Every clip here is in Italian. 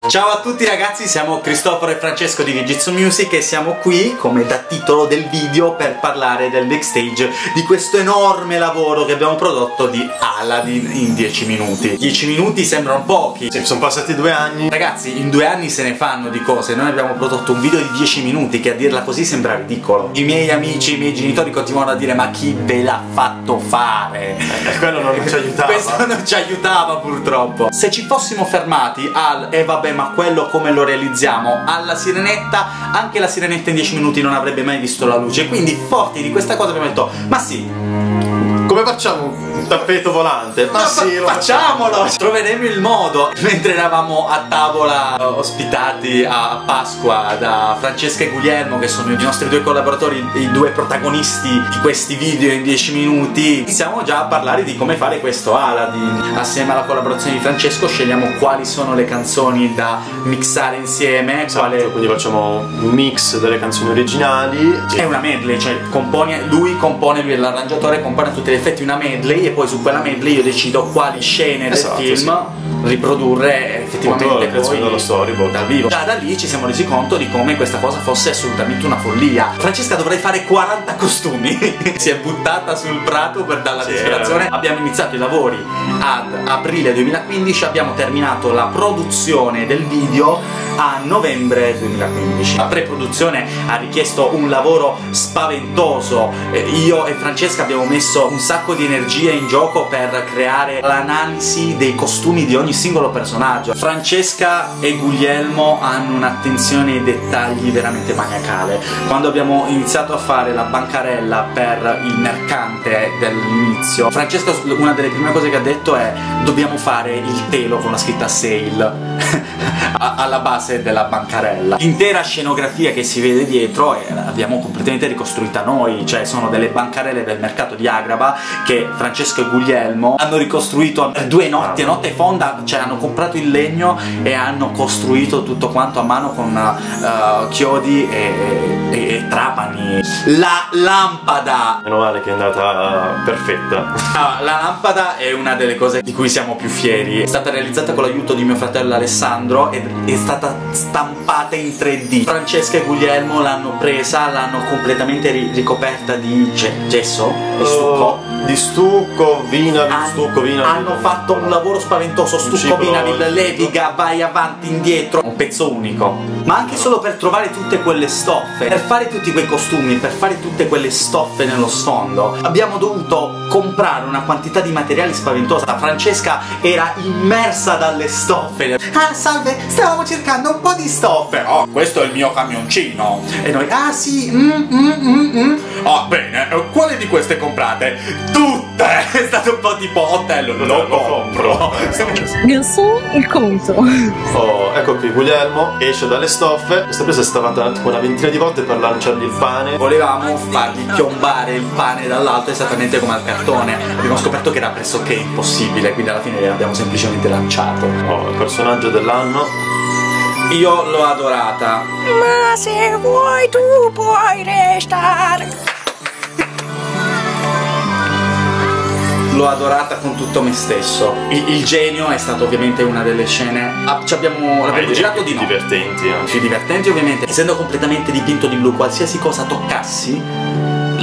Ciao a tutti ragazzi, siamo Cristoforo e Francesco di Vigizzo Music e siamo qui, come da titolo del video, per parlare del backstage di questo enorme lavoro che abbiamo prodotto di Aladdin in 10 minuti. 10 minuti sembrano pochi. Sì, sono passati 2 anni. Ragazzi, in 2 anni se ne fanno di cose. Noi abbiamo prodotto un video di 10 minuti che a dirla così sembra ridicolo. I miei amici, i miei genitori continuano a dire: ma chi ve l'ha fatto fare? Quello non ci aiutava. Questo non ci aiutava purtroppo. Se ci fossimo fermati al vabbè, ma quello come lo realizziamo, alla sirenetta, anche la sirenetta in 10 minuti non avrebbe mai visto la luce. Quindi forti di questa cosa abbiamo detto: ma sì, come facciamo un tappeto volante? Ma sì, lo facciamolo! Troveremo il modo. Mentre eravamo a tavola ospitati a Pasqua da Francesca e Guglielmo, che sono i nostri 2 collaboratori, i 2 protagonisti di questi video in 10 minuti, iniziamo già a parlare di come fare questo Aladdin. Assieme alla collaborazione di Francesco scegliamo quali sono le canzoni da mixare insieme. Esatto, quindi facciamo un mix delle canzoni originali. È una medley, cioè lui è l'arrangiatore, compone a tutti gli effetti una medley, e poi su quella medley io decido quali scene del film riprodurre effettivamente poi dallo storyboard dal vivo. Già da lì ci siamo resi conto di come questa cosa fosse assolutamente una follia. Francesca dovrei fare 40 costumi si è buttata sul prato per dare la disperazione. Abbiamo iniziato i lavori ad aprile 2015, abbiamo terminato la produzione del video a novembre 2015. La pre-produzione ha richiesto un lavoro spaventoso. Io e Francesca abbiamo messo un sacco di energie in gioco per creare l'analisi dei costumi di ogni singolo personaggio. Francesca e Guglielmo hanno un'attenzione ai dettagli veramente maniacale. Quando abbiamo iniziato a fare la bancarella per il mercante dell'inizio, Francesca, una delle prime cose che ha detto è: dobbiamo fare il telo con la scritta sale alla base della bancarella. L'intera scenografia che si vede dietro l'abbiamo completamente ricostruita noi, cioè sono delle bancarelle del mercato di Agraba che Francesco e Guglielmo hanno ricostruito 2 notti, a notte fonda, cioè hanno comprato il legno e hanno costruito tutto quanto a mano con chiodi e trapani. La lampada, meno male che è andata perfetta. La lampada è una delle cose di cui siamo più fieri. È stata realizzata con l'aiuto di mio fratello Alessandro ed è stata stampata in 3D. Francesca e Guglielmo l'hanno presa, l'hanno completamente ricoperta di gesso e stucco. Di stucco, vinavil, hanno fatto un lavoro spaventoso. Stucco, vinavil, leviga, vai avanti, indietro. Un pezzo unico. Ma anche solo per trovare tutte quelle stoffe, per fare tutti quei costumi, per fare tutte quelle stoffe nello sfondo, abbiamo dovuto comprare una quantità di materiali spaventosa. Francesca era immersa dalle stoffe. Ah, salve, stavamo cercando un po' di stoffe. Oh, questo è il mio camioncino. E noi: ah sì, Ah, bene, quale di queste comprate? Tutte! È stato un po' tipo Otello, lo compro. Garçon, il conto. Oh, ecco qui Guglielmo esce dalle stoffe. Questa presa è stata tipo una ventina di volte per lanciargli il pane. Volevamo fargli piombare il pane dall'alto esattamente come al cartone. Abbiamo scoperto che era pressoché impossibile, quindi alla fine l'abbiamo semplicemente lanciato. Oh, il personaggio dell'anno. Io l'ho adorata. Ma se vuoi tu puoi restare. L'ho adorata con tutto me stesso. Il genio è stato ovviamente una delle scene. L'abbiamo girato di no. Divertenti anche. Più divertenti ovviamente. Essendo completamente dipinto di blu, qualsiasi cosa toccassi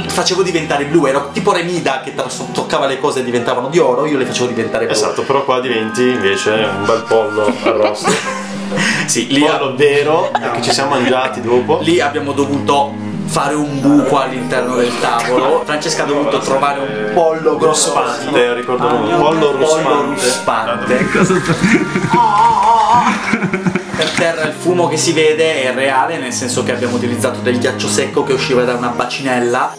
facevo diventare blu. Ero tipo Remida che toccava le cose e diventavano di oro, io le facevo diventare blu. Esatto, però qua diventi invece un bel pollo arrosto. Sì, lì pollo vero, che ci siamo mangiati dopo. Lì abbiamo dovuto fare un buco all'interno del tavolo. Francesca ha dovuto trovare un pollo ruspante, ricordo un pollo ruspante. Per terra il fumo che si vede è reale, nel senso che abbiamo utilizzato del ghiaccio secco che usciva da una bacinella.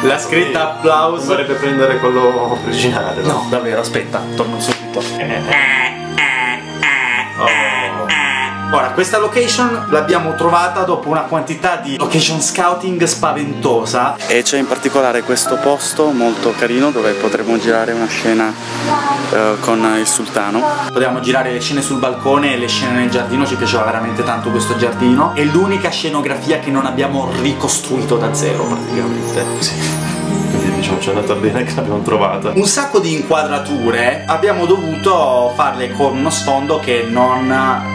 La scritta applauso dovrebbe prendere quello originale. No, davvero, aspetta, torno subito. Ora, questa location l'abbiamo trovata dopo una quantità di location scouting spaventosa, e c'è in particolare questo posto molto carino dove potremo girare una scena con il sultano. Potevamo girare le scene sul balcone e le scene nel giardino, ci piaceva veramente tanto questo giardino. È l'unica scenografia che non abbiamo ricostruito da zero praticamente. Sì. Quindi diciamo, ci è andata bene che l'abbiamo trovata. Un sacco di inquadrature abbiamo dovuto farle con uno sfondo che non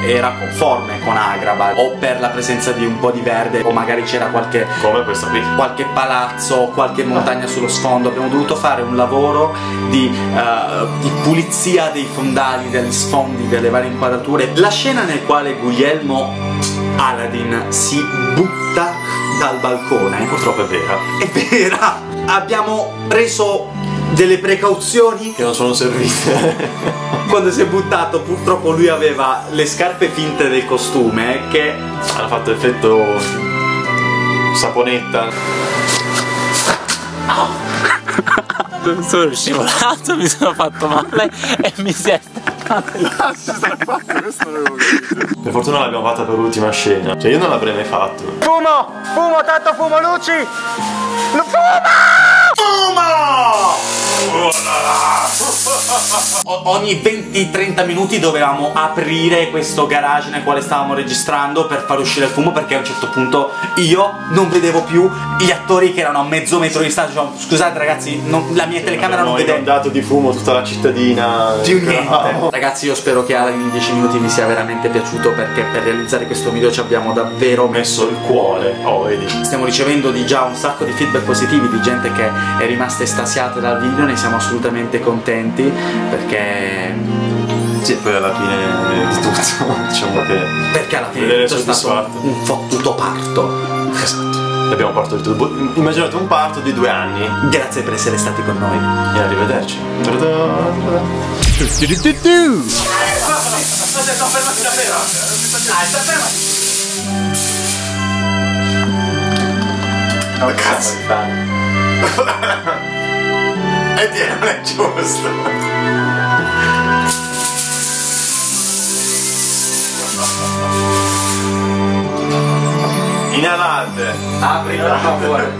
era conforme con Agrabah, o per la presenza di un po' di verde, o magari c'era qualche Come questa qui. palazzo, qualche montagna sullo sfondo. Abbiamo dovuto fare un lavoro di pulizia dei fondali, degli sfondi, delle varie inquadrature. La scena nel quale Guglielmo Aladdin si butta dal balcone Purtroppo è vera. è vera. Abbiamo preso delle precauzioni Che non sono servite. quando si è buttato. Purtroppo lui aveva le scarpe finte del costume che Hanno fatto effetto saponetta. Sono scivolato, mi sono fatto male e mi si è staccato il Per fortuna l'abbiamo fatta per l'ultima scena. Cioè io non l'avrei mai fatto. Fumo! Fumo, tanto fumo, luci! ogni 20-30 minuti dovevamo aprire questo garage nel quale stavamo registrando per far uscire il fumo, perché a un certo punto io non vedevo più gli attori che erano a mezzo metro di distanza. Cioè, scusate ragazzi, la mia telecamera non vede inondato di fumo tutta la cittadina. più niente. Ragazzi, io spero che in 10 minuti vi sia veramente piaciuto, perché per realizzare questo video ci abbiamo davvero Messo il cuore. Oh, vedi. Stiamo ricevendo già un sacco di feedback positivi di gente che è rimasta estasiata dal video, ne siamo assolutamente contenti, perché Sì, poi alla fine di tutto diciamo che alla fine vedere tutto è stato soddisfatto. un fottuto parto. Esatto. Abbiamo partorito immaginate un parto di 2 anni. Grazie per essere stati con noi. E arrivederci. Oh, cazzo. E non è giusto. Inalate. Apri per favore.